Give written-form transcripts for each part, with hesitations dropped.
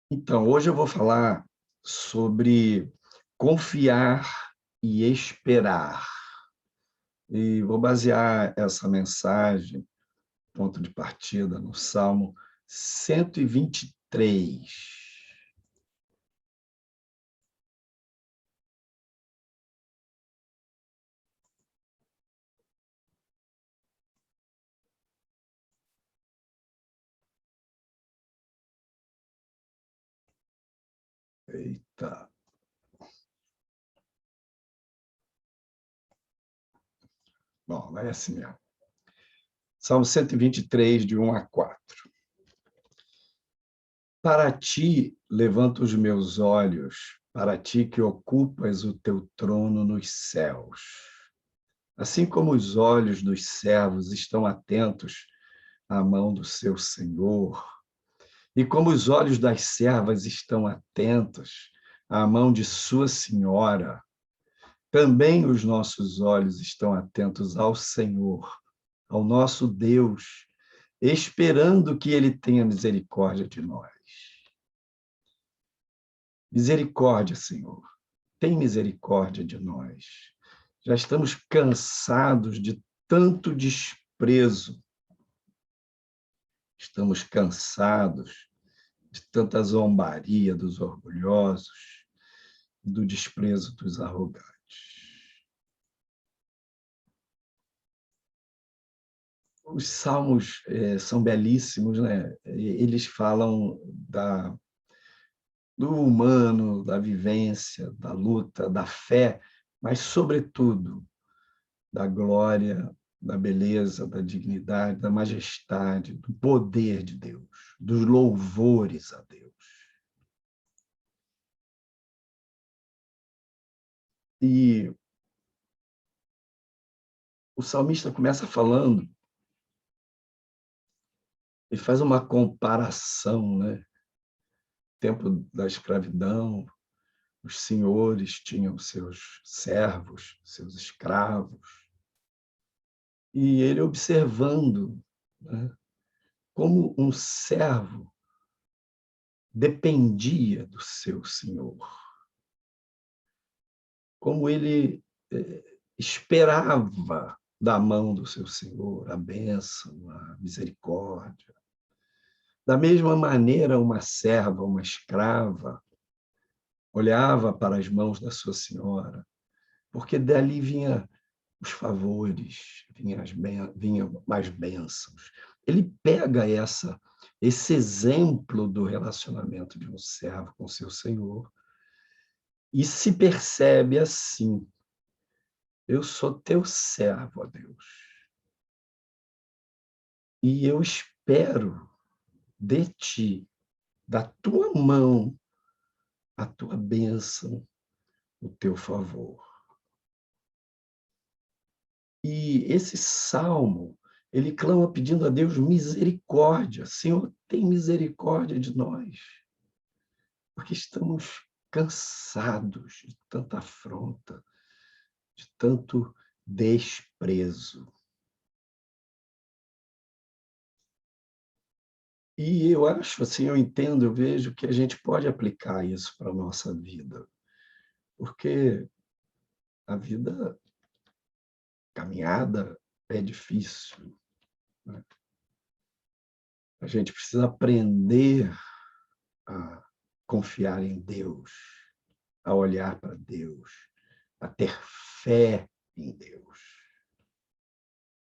Então, hoje eu vou falar sobre confiar e esperar. E vou basear essa mensagem, ponto de partida, no Salmo 123. Eita. Bom, vai assim mesmo. Salmo 123, de 1 a 4. Para ti levanto os meus olhos, para ti que ocupas o teu trono nos céus. Assim como os olhos dos servos estão atentos à mão do seu Senhor, e como os olhos das servas estão atentos à mão de sua senhora, também os nossos olhos estão atentos ao Senhor, ao nosso Deus, esperando que ele tenha misericórdia de nós. Misericórdia, Senhor, tem misericórdia de nós. Já estamos cansados de tanto desprezo. Estamos cansados de tanta zombaria dos orgulhosos, do desprezo dos arrogantes. Os salmos são belíssimos, né? Eles falam do humano, da vivência, da luta, da fé, mas, sobretudo, da glória, da beleza, da dignidade, da majestade, do poder de Deus, dos louvores a Deus. E o salmista começa falando, ele faz uma comparação, né? Tempo da escravidão, os senhores tinham seus servos, seus escravos, e ele observando, né, como um servo dependia do seu senhor, como ele esperava da mão do seu senhor a bênção, a misericórdia. Da mesma maneira, uma serva, uma escrava, olhava para as mãos da sua senhora, porque dali vinha os favores, vinham mais bênçãos. Ele pega esse exemplo do relacionamento de um servo com seu senhor e se percebe assim: eu sou teu servo, ó Deus, e eu espero de ti, da tua mão, a tua bênção, o teu favor. E esse salmo, ele clama pedindo a Deus misericórdia. Senhor, tem misericórdia de nós, porque estamos cansados de tanta afronta, de tanto desprezo. E eu acho, assim, eu entendo, eu vejo que a gente pode aplicar isso para a nossa vida, porque a vida caminhada é difícil, né? A gente precisa aprender a confiar em Deus, a olhar para Deus, a ter fé em Deus,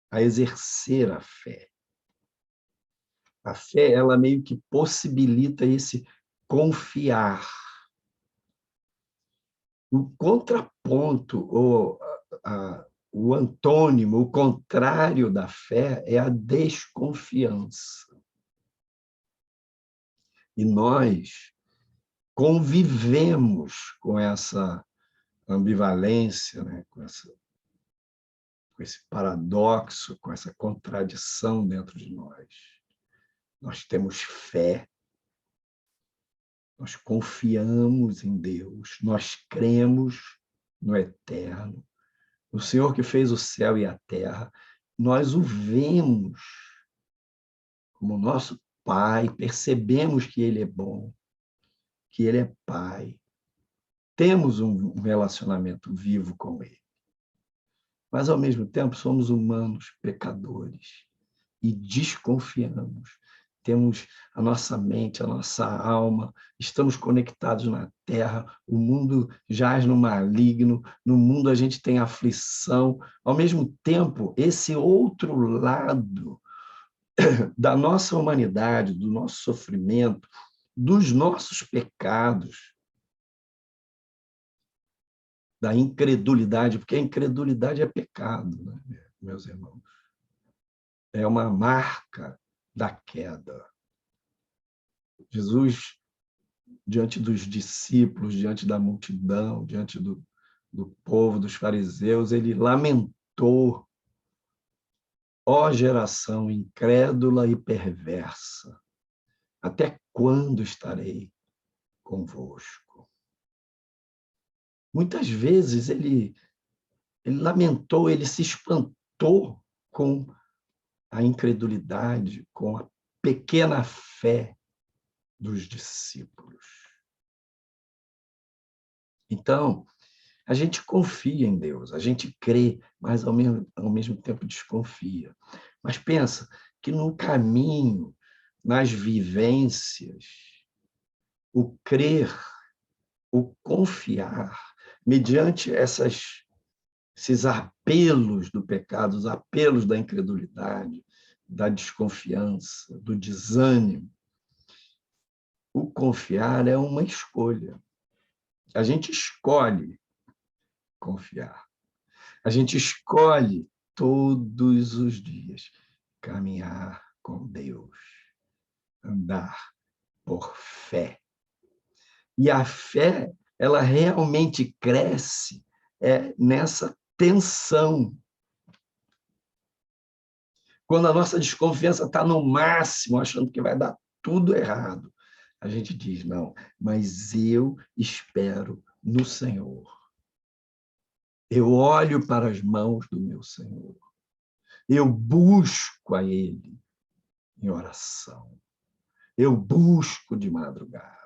a exercer a fé. A fé, ela meio que possibilita esse confiar. O contraponto, ou o antônimo, o contrário da fé é a desconfiança. E nós convivemos com essa ambivalência, né? com esse paradoxo, com essa contradição dentro de nós. Nós temos fé, nós confiamos em Deus, nós cremos no eterno, no Senhor que fez o céu e a terra. Nós o vemos como nosso Pai, percebemos que Ele é bom, que Ele é Pai. Temos um relacionamento vivo com Ele. Mas, ao mesmo tempo, somos humanos, pecadores, e desconfiamos. Temos a nossa mente, a nossa alma, estamos conectados na terra, o mundo jaz no maligno, no mundo a gente tem aflição. Ao mesmo tempo, esse outro lado da nossa humanidade, do nosso sofrimento, dos nossos pecados, da incredulidade, porque a incredulidade é pecado, né, meus irmãos? É uma marca da queda. Jesus, diante dos discípulos, diante da multidão, diante do povo, dos fariseus, ele lamentou: ó geração incrédula e perversa, até quando estarei convosco? Muitas vezes ele lamentou, ele se espantou com a incredulidade, com a pequena fé dos discípulos. Então, a gente confia em Deus, a gente crê, mas ao mesmo tempo desconfia. Mas pensa que no caminho, nas vivências, o crer, o confiar, mediante esses apelos do pecado, os apelos da incredulidade, da desconfiança, do desânimo, o confiar é uma escolha. A gente escolhe confiar. A gente escolhe todos os dias caminhar com Deus, andar por fé. E a fé, ela realmente cresce nessa tensão. Quando a nossa desconfiança está no máximo, achando que vai dar tudo errado, a gente diz: não, mas eu espero no Senhor. Eu olho para as mãos do meu Senhor. Eu busco a Ele em oração. Eu busco de madrugada.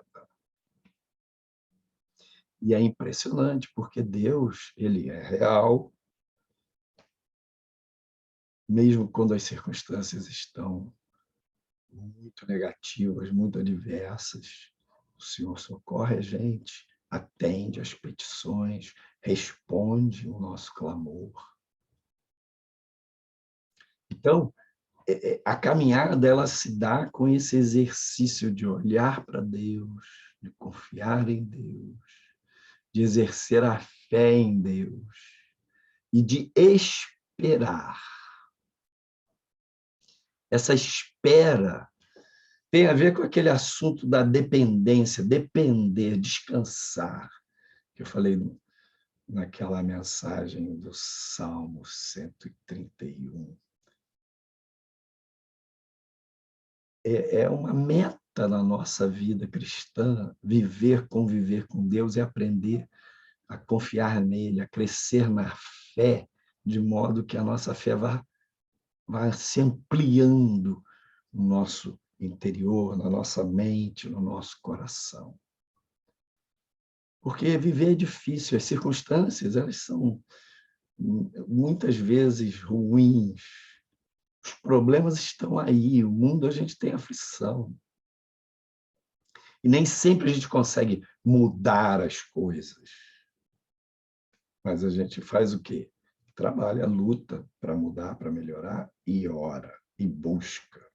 E é impressionante, porque Deus, Ele é real, mesmo quando as circunstâncias estão muito negativas, muito adversas. O Senhor socorre a gente, atende às petições, responde o nosso clamor. Então, a caminhada ela se dá com esse exercício de olhar para Deus, de confiar em Deus, de exercer a fé em Deus e de esperar. Essa espera tem a ver com aquele assunto da dependência, depender, descansar, que eu falei naquela mensagem do Salmo 131. É uma meta na nossa vida cristã, conviver com Deus e aprender a confiar nele, a crescer na fé, de modo que a nossa fé vá se ampliando no nosso interior, na nossa mente, no nosso coração. Porque viver é difícil, as circunstâncias, elas são muitas vezes ruins. Os problemas estão aí, o mundo a gente tem aflição. E nem sempre a gente consegue mudar as coisas. Mas a gente faz o quê? Trabalha, luta para mudar, para melhorar, e ora, e busca,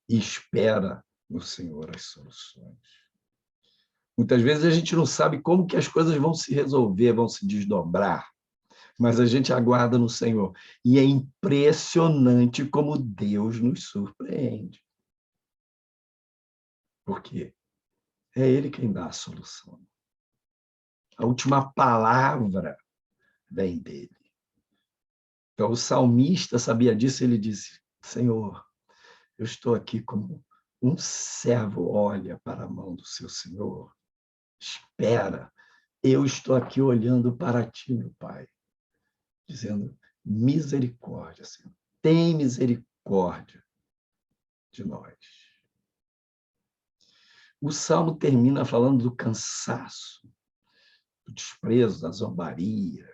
e espera no Senhor as soluções. Muitas vezes a gente não sabe como que as coisas vão se resolver, vão se desdobrar, mas a gente aguarda no Senhor. E é impressionante como Deus nos surpreende. Por quê? É Ele quem dá a solução. A última palavra vem dele. Então, o salmista sabia disso, ele disse: Senhor, eu estou aqui como um servo olha para a mão do seu Senhor. Espera, eu estou aqui olhando para ti, meu Pai, dizendo: misericórdia, Senhor. Tem misericórdia de nós. O Salmo termina falando do cansaço, do desprezo, da zombaria.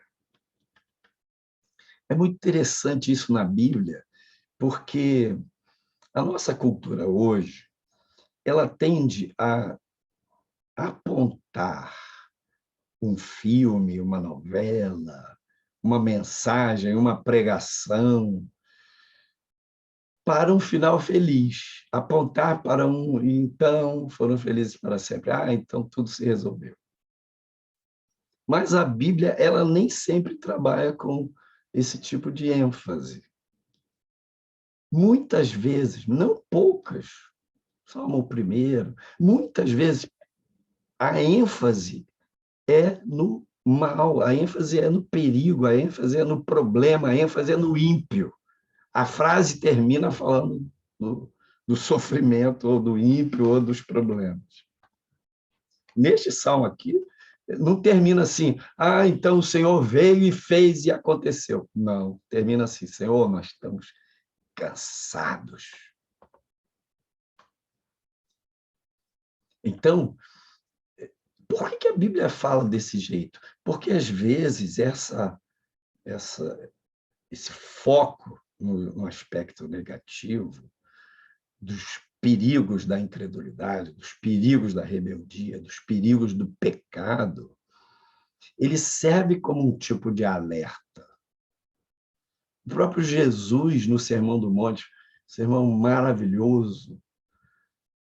É muito interessante isso na Bíblia, porque a nossa cultura hoje, ela tende a apontar um filme, uma novela, uma mensagem, uma pregação para um final feliz, apontar para um então foram felizes para sempre. Ah, então tudo se resolveu. Mas a Bíblia, ela nem sempre trabalha com esse tipo de ênfase. Muitas vezes, não poucas, Salmo o primeiro, muitas vezes a ênfase é no mal, a ênfase é no perigo, a ênfase é no problema, a ênfase é no ímpio. A frase termina falando do sofrimento, ou do ímpio, ou dos problemas. Neste salmo aqui, não termina assim, ah, então o Senhor veio e fez e aconteceu. Não, termina assim, Senhor, nós estamos cansados. Então, por que a Bíblia fala desse jeito? Porque, às vezes, esse foco no aspecto negativo, dos perigos da incredulidade, dos perigos da rebeldia, dos perigos do pecado, ele serve como um tipo de alerta. O próprio Jesus, no Sermão do Monte, sermão maravilhoso,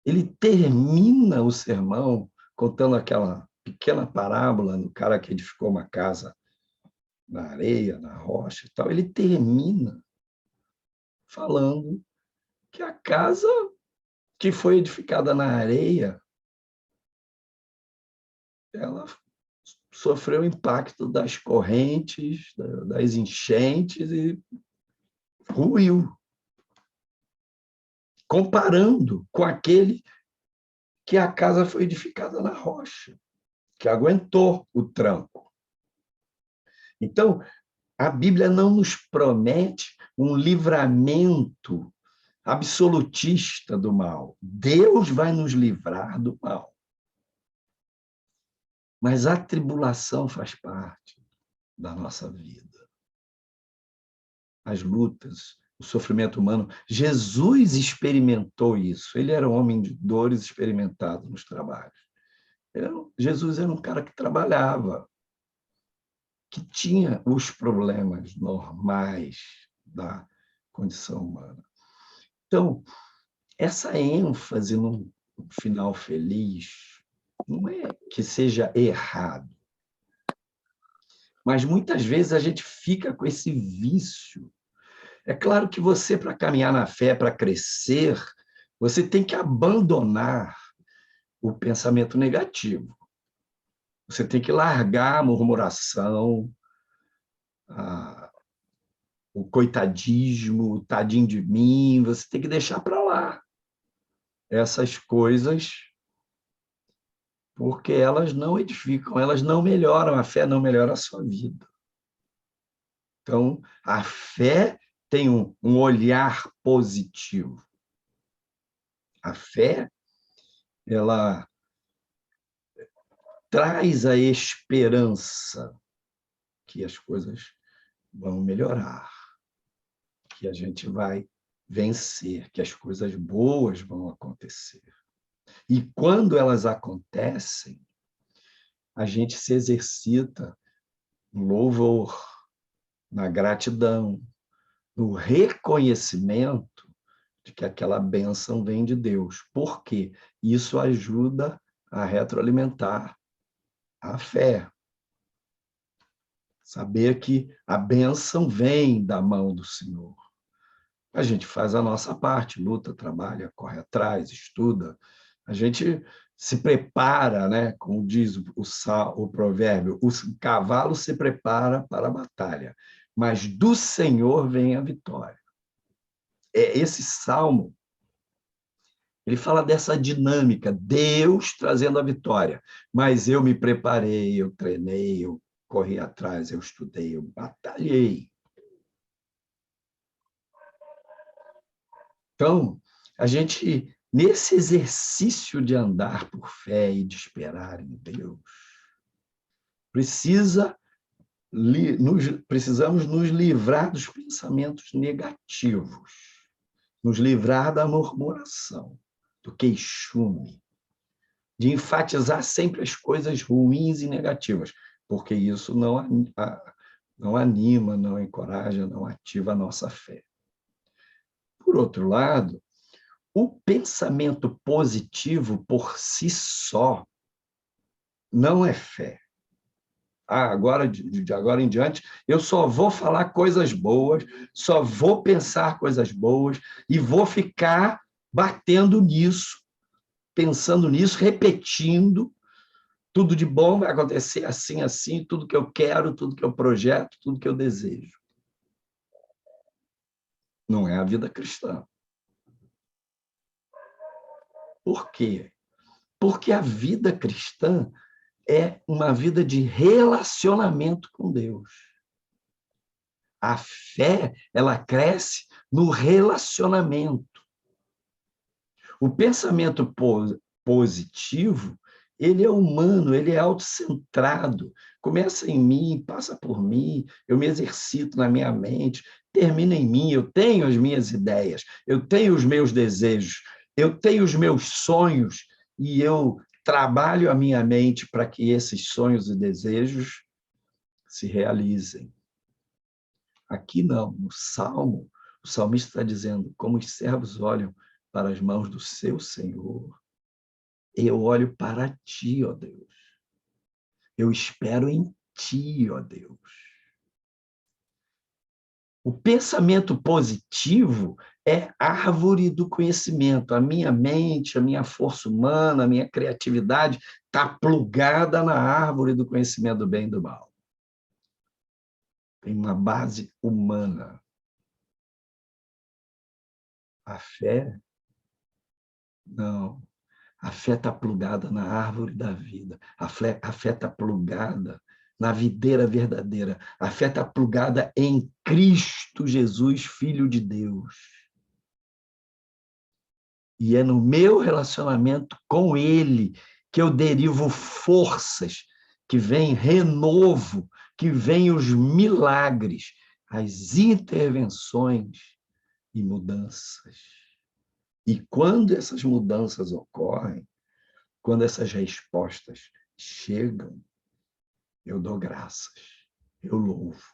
ele termina o sermão contando aquela pequena parábola do cara que edificou uma casa na areia, na rocha e tal. Ele termina falando que a casa que foi edificada na areia, ela sofreu o impacto das correntes, das enchentes e ruiu, comparando com aquele que a casa foi edificada na rocha, que aguentou o tranco. Então, a Bíblia não nos promete um livramento absolutista do mal. Deus vai nos livrar do mal. Mas a tribulação faz parte da nossa vida. As lutas, o sofrimento humano. Jesus experimentou isso. Ele era um homem de dores experimentado nos trabalhos. Jesus era um cara que trabalhava, que tinha os problemas normais da condição humana. Então, essa ênfase num final feliz não é que seja errado, mas muitas vezes a gente fica com esse vício. É claro que você, para caminhar na fé, para crescer, você tem que abandonar o pensamento negativo. Você tem que largar a murmuração, o coitadismo, o tadinho de mim, você tem que deixar para lá essas coisas, porque elas não edificam, elas não melhoram, a fé não melhora a sua vida. Então, a fé tem um olhar positivo. A fé, ela traz a esperança que as coisas vão melhorar, que a gente vai vencer, que as coisas boas vão acontecer. E quando elas acontecem, a gente se exercita no louvor, na gratidão, no reconhecimento de que aquela bênção vem de Deus. Por quê? Isso ajuda a retroalimentar a fé. Saber que a bênção vem da mão do Senhor. A gente faz a nossa parte, luta, trabalha, corre atrás, estuda. A gente se prepara, né? Como diz o provérbio, o cavalo se prepara para a batalha, mas do Senhor vem a vitória. Esse salmo, ele fala dessa dinâmica, Deus trazendo a vitória, mas eu me preparei, eu treinei, eu corri atrás, eu estudei, eu batalhei. Então, a gente Nesse exercício de andar por fé e de esperar em Deus, precisamos nos livrar dos pensamentos negativos, nos livrar da murmuração, do queixume, de enfatizar sempre as coisas ruins e negativas, porque isso não anima, não encoraja, não ativa a nossa fé. Por outro lado, o pensamento positivo por si só não é fé. Agora, de agora em diante, eu só vou falar coisas boas, só vou pensar coisas boas e vou ficar batendo nisso, pensando nisso, repetindo. Tudo de bom vai acontecer assim, assim, tudo que eu quero, tudo que eu projeto, tudo que eu desejo. Não é a vida cristã. Por quê? Porque a vida cristã é uma vida de relacionamento com Deus. A fé, ela cresce no relacionamento. O pensamento positivo, ele é humano, ele é autocentrado. Começa em mim, passa por mim, eu me exercito na minha mente, termina em mim, eu tenho as minhas ideias, eu tenho os meus desejos, eu tenho os meus sonhos e eu trabalho a minha mente para que esses sonhos e desejos se realizem. Aqui não, no Salmo, o salmista está dizendo, como os servos olham para as mãos do seu Senhor, eu olho para ti, ó Deus. Eu espero em ti, ó Deus. O pensamento positivo é árvore do conhecimento. A minha mente, a minha força humana, a minha criatividade está plugada na árvore do conhecimento do bem e do mal. Tem uma base humana. A fé, não. A fé está plugada na árvore da vida. A fé está plugada na videira verdadeira. A fé está plugada em Cristo Jesus, Filho de Deus. E é no meu relacionamento com Ele que eu derivo forças, que vem renovo, que vem os milagres, as intervenções e mudanças. E quando essas mudanças ocorrem, quando essas respostas chegam, eu dou graças, eu louvo,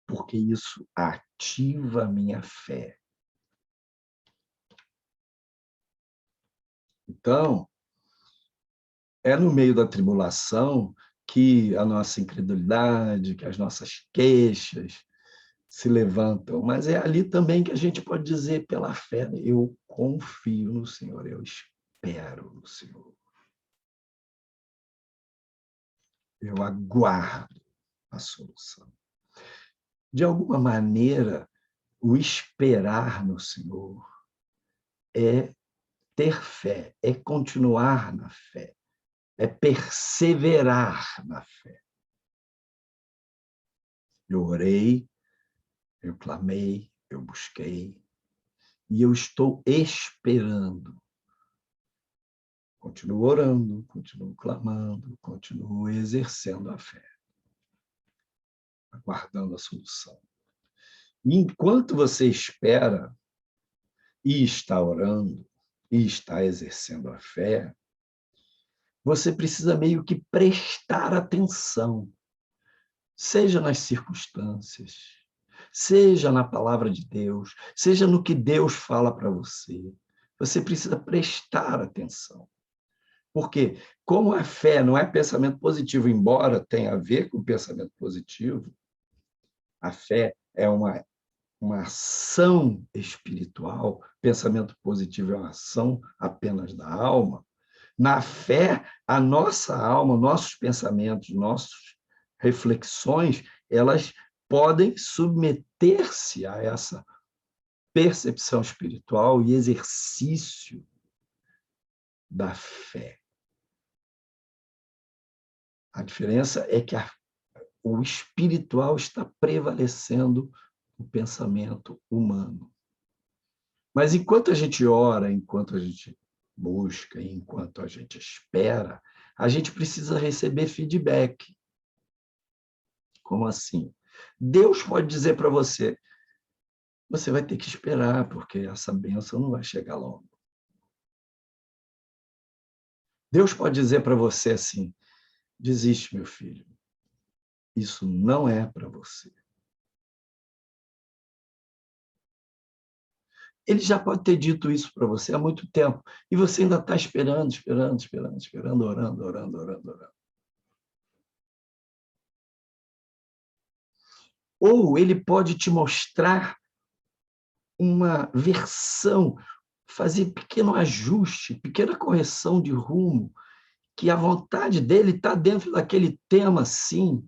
porque isso ativa a minha fé. Então, é no meio da tribulação que a nossa incredulidade, que as nossas queixas se levantam, mas é ali também que a gente pode dizer pela fé, eu confio no Senhor, eu espero no Senhor. Eu aguardo a solução. De alguma maneira, o esperar no Senhor é ter fé, é continuar na fé, é perseverar na fé. Eu orei, eu clamei, eu busquei, e eu estou esperando. Continuo orando, continuo clamando, continuo exercendo a fé, aguardando a solução. E enquanto você espera e está orando e está exercendo a fé, você precisa meio que prestar atenção, seja nas circunstâncias, seja na palavra de Deus, seja no que Deus fala para você. Você precisa prestar atenção. Porque, como a fé não é pensamento positivo, embora tenha a ver com pensamento positivo, a fé é uma ação espiritual, pensamento positivo é uma ação apenas da alma. Na fé, a nossa alma, nossos pensamentos, nossas reflexões, elas podem submeter-se a essa percepção espiritual e exercício da fé. A diferença é que o espiritual está prevalecendo o pensamento humano. Mas enquanto a gente ora, enquanto a gente busca, enquanto a gente espera, a gente precisa receber feedback. Como assim? Deus pode dizer para você, você vai ter que esperar, porque essa bênção não vai chegar logo. Deus pode dizer para você assim, desiste, meu filho, isso não é para você. Ele já pode ter dito isso para você há muito tempo, e você ainda está esperando, esperando, esperando, esperando, orando, orando, orando, orando. Ou ele pode te mostrar uma versão, fazer pequeno ajuste, pequena correção de rumo, que a vontade dele está dentro daquele tema, sim.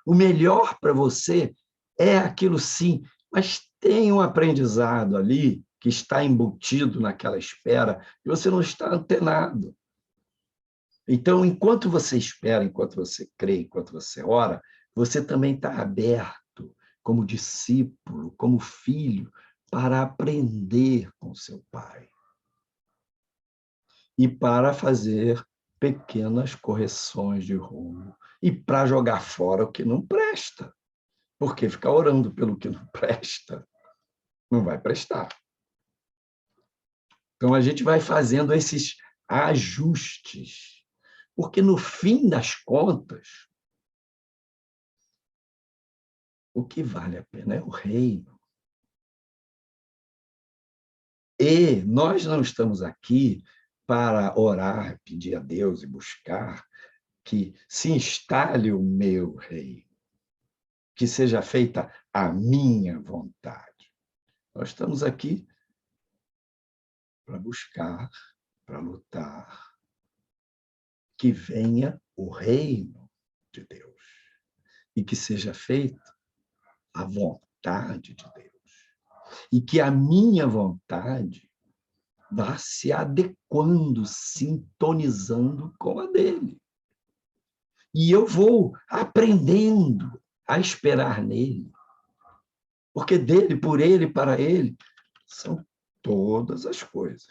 O melhor para você é aquilo, sim, mas tem um aprendizado ali que está embutido naquela espera e você não está antenado. Então, enquanto você espera, enquanto você crê, enquanto você ora, você também está aberto, como discípulo, como filho, para aprender com seu pai e para fazer pequenas correções de rumo e para jogar fora o que não presta, porque ficar orando pelo que não presta não vai prestar. Então, a gente vai fazendo esses ajustes, porque, no fim das contas, o que vale a pena é o reino. E nós não estamos aqui para orar, pedir a Deus e buscar que se instale o meu reino, que seja feita a minha vontade. Nós estamos aqui para buscar, para lutar, que venha o reino de Deus e que seja feita a vontade de Deus. E que a minha vontade vá se adequando, sintonizando com a dele. E eu vou aprendendo a esperar nele. Porque dele, por ele, para ele, são todas as coisas.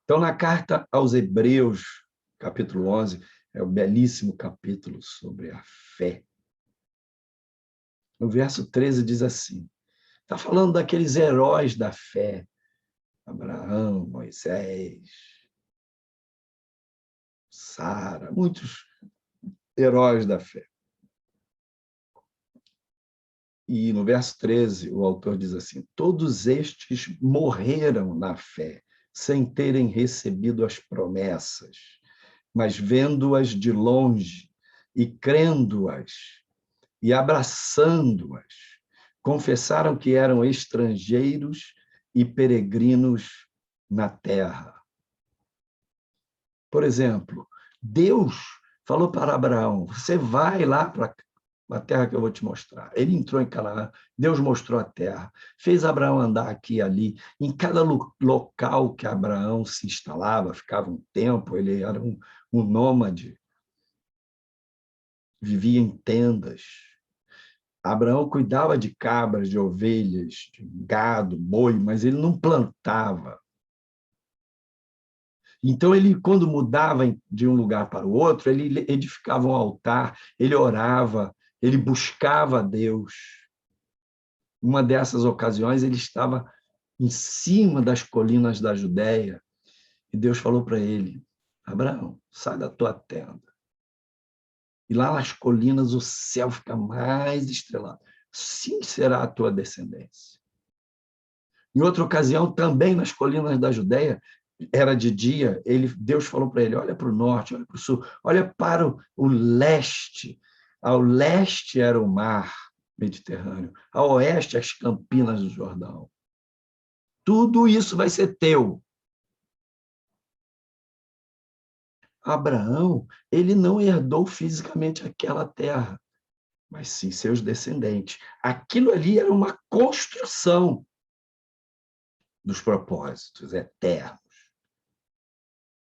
Então, na carta aos Hebreus, capítulo 11, é um belíssimo capítulo sobre a fé. No verso 13 diz assim, está falando daqueles heróis da fé, Abraão, Moisés, Sara, muitos heróis da fé. E no verso 13, o autor diz assim, todos estes morreram na fé, sem terem recebido as promessas, mas vendo-as de longe e crendo-as e abraçando-as, confessaram que eram estrangeiros e peregrinos na terra. Por exemplo, Deus falou para Abraão, você vai lá para a terra que eu vou te mostrar. Ele entrou em Canaã, Deus mostrou a terra, fez Abraão andar aqui e ali. Em cada local que Abraão se instalava, ficava um tempo, ele era um nômade, vivia em tendas. Abraão cuidava de cabras, de ovelhas, de gado, boi, mas ele não plantava. Então, ele, quando mudava de um lugar para o outro, ele edificava um altar, ele orava, ele buscava a Deus. Uma dessas ocasiões, ele estava em cima das colinas da Judéia, e Deus falou para ele, Abraão, sai da tua tenda. E lá nas colinas o céu fica mais estrelado. Sim será a tua descendência. Em outra ocasião, também nas colinas da Judéia, era de dia, Deus falou para ele, olha para o norte, olha para o sul, olha para o leste. Ao leste era o mar Mediterrâneo, ao oeste as campinas do Jordão. Tudo isso vai ser teu. Abraão, ele não herdou fisicamente aquela terra, mas sim seus descendentes. Aquilo ali era uma construção dos propósitos eternos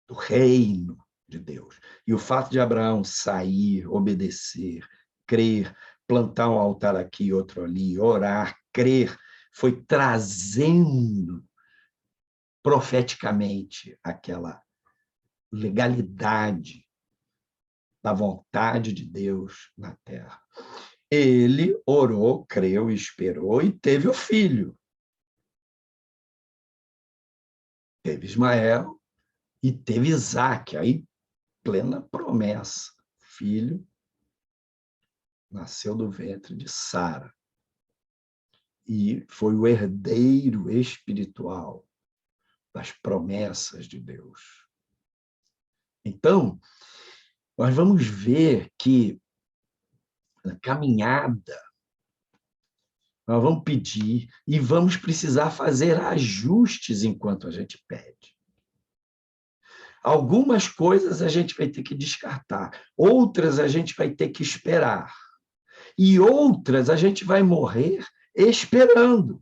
do reino de Deus. E o fato de Abraão sair, obedecer, crer, plantar um altar aqui, outro ali, orar, crer, foi trazendo profeticamente aquela legalidade da vontade de Deus na terra. Ele orou, creu, esperou e teve o filho. Teve Ismael e teve Isaque, aí plena promessa. Filho nasceu do ventre de Sara e foi o herdeiro espiritual das promessas de Deus. Então, nós vamos ver que na caminhada nós vamos pedir e vamos precisar fazer ajustes enquanto a gente pede. Algumas coisas a gente vai ter que descartar, outras a gente vai ter que esperar, e outras a gente vai morrer esperando.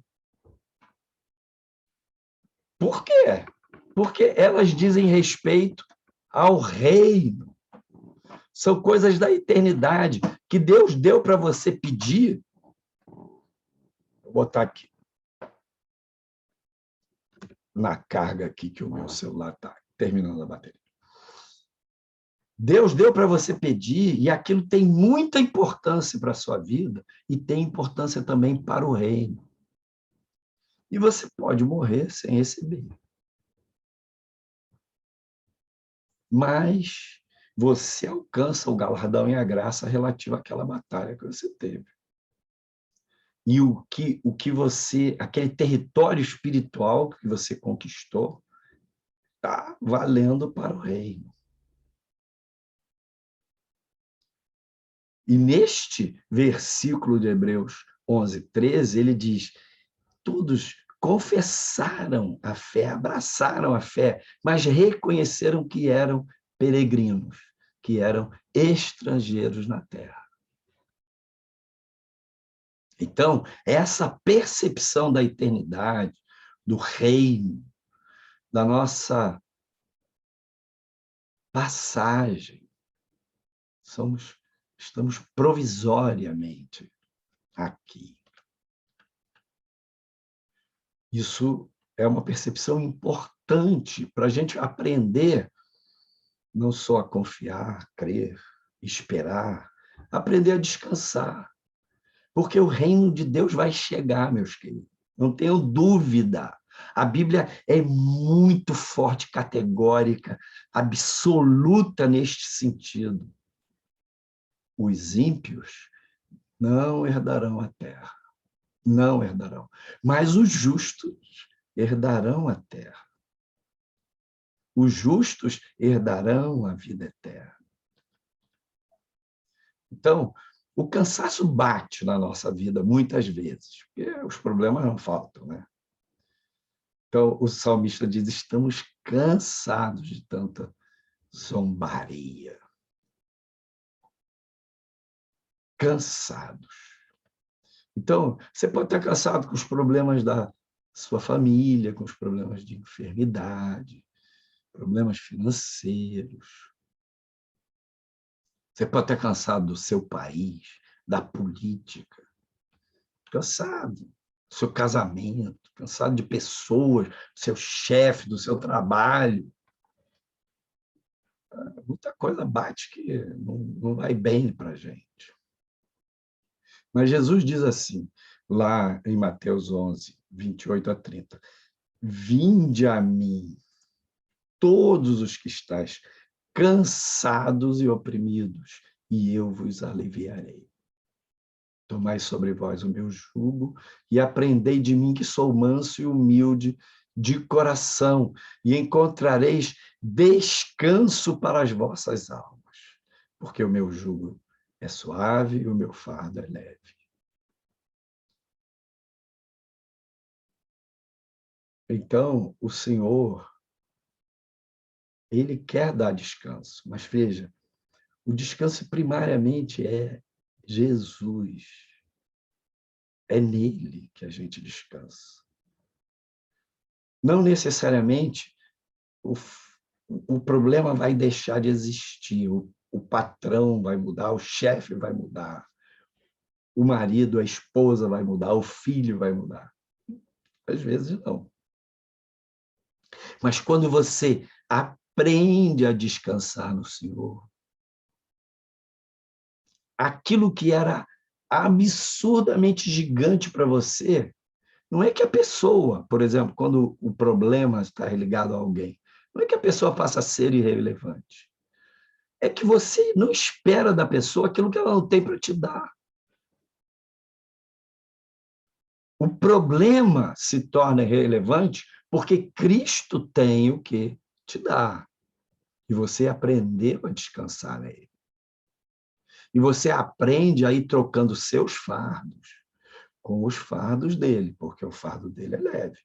Por quê? Porque elas dizem respeito ao reino. São coisas da eternidade que Deus deu para você pedir. Vou botar aqui na carga aqui que o meu celular está terminando a bateria. Deus deu para você pedir e aquilo tem muita importância para a sua vida e tem importância também para o reino. E você pode morrer sem receber. Mas você alcança o galardão e a graça relativa àquela batalha que você teve. E o que você, aquele território espiritual que você conquistou, está valendo para o reino. E neste versículo de Hebreus 11, 13, ele diz, todos confessaram a fé, abraçaram a fé, mas reconheceram que eram peregrinos, que eram estrangeiros na terra. Então, essa percepção da eternidade, do reino, da nossa passagem, estamos provisoriamente aqui. Isso é uma percepção importante para a gente aprender não só a confiar, crer, esperar, aprender a descansar. Porque o reino de Deus vai chegar, meus queridos. Não tenho dúvida. A Bíblia é muito forte, categórica, absoluta neste sentido. Os ímpios não herdarão a terra. Não herdarão. Mas os justos herdarão a terra. Os justos herdarão a vida eterna. Então, o cansaço bate na nossa vida muitas vezes, porque os problemas não faltam, né? Então, o salmista diz, estamos cansados de tanta zombaria. Cansados. Então, você pode estar cansado com os problemas da sua família, com os problemas de enfermidade, problemas financeiros. Você pode estar cansado do seu país, da política. Cansado do seu casamento, cansado de pessoas, do seu chefe, do seu trabalho. Muita coisa bate que não vai bem para a gente. Mas Jesus diz assim, lá em Mateus 11, 28 a 30, vinde a mim, todos os que estáis cansados e oprimidos, e eu vos aliviarei. Tomai sobre vós o meu jugo e aprendei de mim que sou manso e humilde de coração, e encontrareis descanso para as vossas almas, porque o meu jugo é suave e o meu fardo é leve. Então, o Senhor, ele quer dar descanso, mas veja, o descanso primariamente é Jesus. É nele que a gente descansa. Não necessariamente o problema vai deixar de existir, o patrão vai mudar, o chefe vai mudar, o marido, a esposa vai mudar, o filho vai mudar. Às vezes não. Mas quando você aprende a descansar no Senhor, aquilo que era absurdamente gigante para você, não é que a pessoa, por exemplo, quando o problema está ligado a alguém, não é que a pessoa passa a ser irrelevante. É que você não espera da pessoa aquilo que ela não tem para te dar. O problema se torna relevante porque Cristo tem o que te dar. E você aprendeu a descansar nele. E você aprende a ir trocando seus fardos com os fardos dele, porque o fardo dele é leve.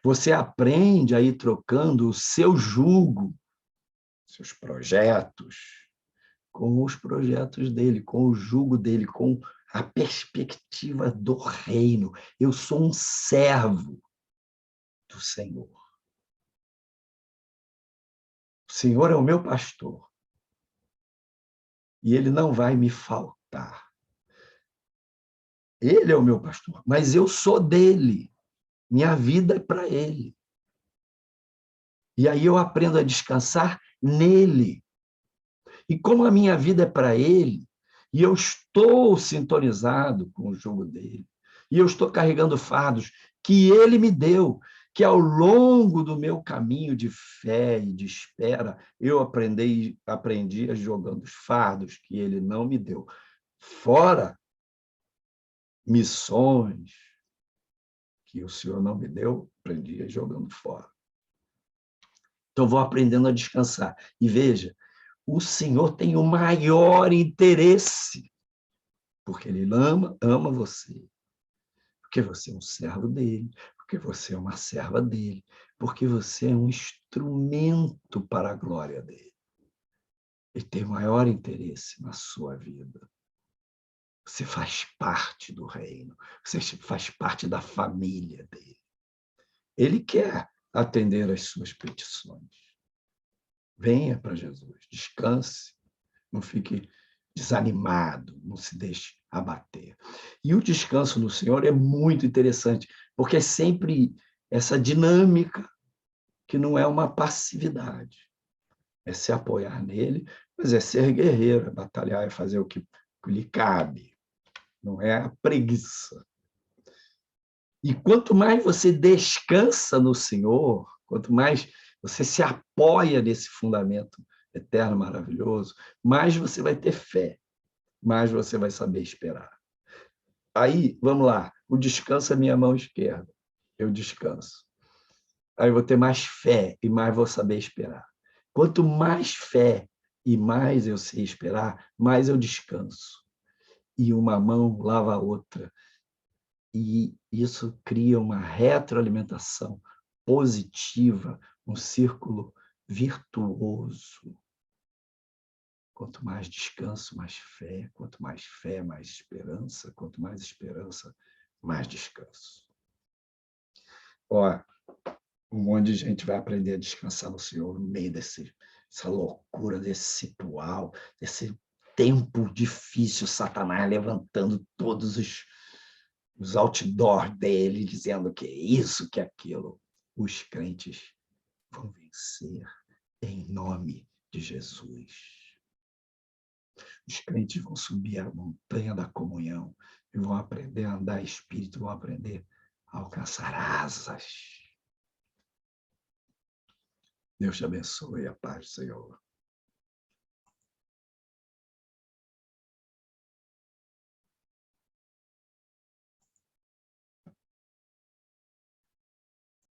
Você aprende a ir trocando o seu jugo, seus projetos, com os projetos dele, com o jugo dele, com a perspectiva do reino. Eu sou um servo do Senhor. O Senhor é o meu pastor. E ele não vai me faltar. Ele é o meu pastor, mas eu sou dele. Minha vida é para ele. E aí eu aprendo a descansar nele. E como a minha vida é para ele, e eu estou sintonizado com o jugo dele, e eu estou carregando fardos que ele me deu, que ao longo do meu caminho de fé e de espera, eu aprendi jogando os fardos que ele não me deu. Fora missões que o Senhor não me deu, aprendi jogando fora. Então, vou aprendendo a descansar. E veja, o Senhor tem o maior interesse, porque Ele ama você, porque você é um servo dele, porque você é uma serva dele, porque você é um instrumento para a glória dele. Ele tem o maior interesse na sua vida. Você faz parte do reino, você faz parte da família dele. Ele quer atender às suas petições. Venha para Jesus, descanse, não fique desanimado, não se deixe abater. E o descanso no Senhor é muito interessante, porque é sempre essa dinâmica que não é uma passividade. É se apoiar nele, mas é ser guerreiro, é batalhar, é fazer o que lhe cabe. Não é a preguiça. E quanto mais você descansa no Senhor, quanto mais você se apoia nesse fundamento eterno, maravilhoso, mais você vai ter fé, mais você vai saber esperar. Aí, vamos lá, o descanso é minha mão esquerda, eu descanso. Aí eu vou ter mais fé e mais vou saber esperar. Quanto mais fé e mais eu sei esperar, mais eu descanso. E uma mão lava a outra. E isso cria uma retroalimentação positiva, um círculo virtuoso. Quanto mais descanso, mais fé. Quanto mais fé, mais esperança. Quanto mais esperança, mais descanso. Ó, um monte de gente vai aprender a descansar no Senhor no meio dessa loucura, desse ritual, desse tempo difícil, Satanás levantando todos os outdoors dele, dizendo que é isso, que é aquilo. Os crentes vão vencer em nome de Jesus. Os crentes vão subir a montanha da comunhão e vão aprender a andar espírito, vão aprender a alcançar asas. Deus te abençoe, a paz do Senhor.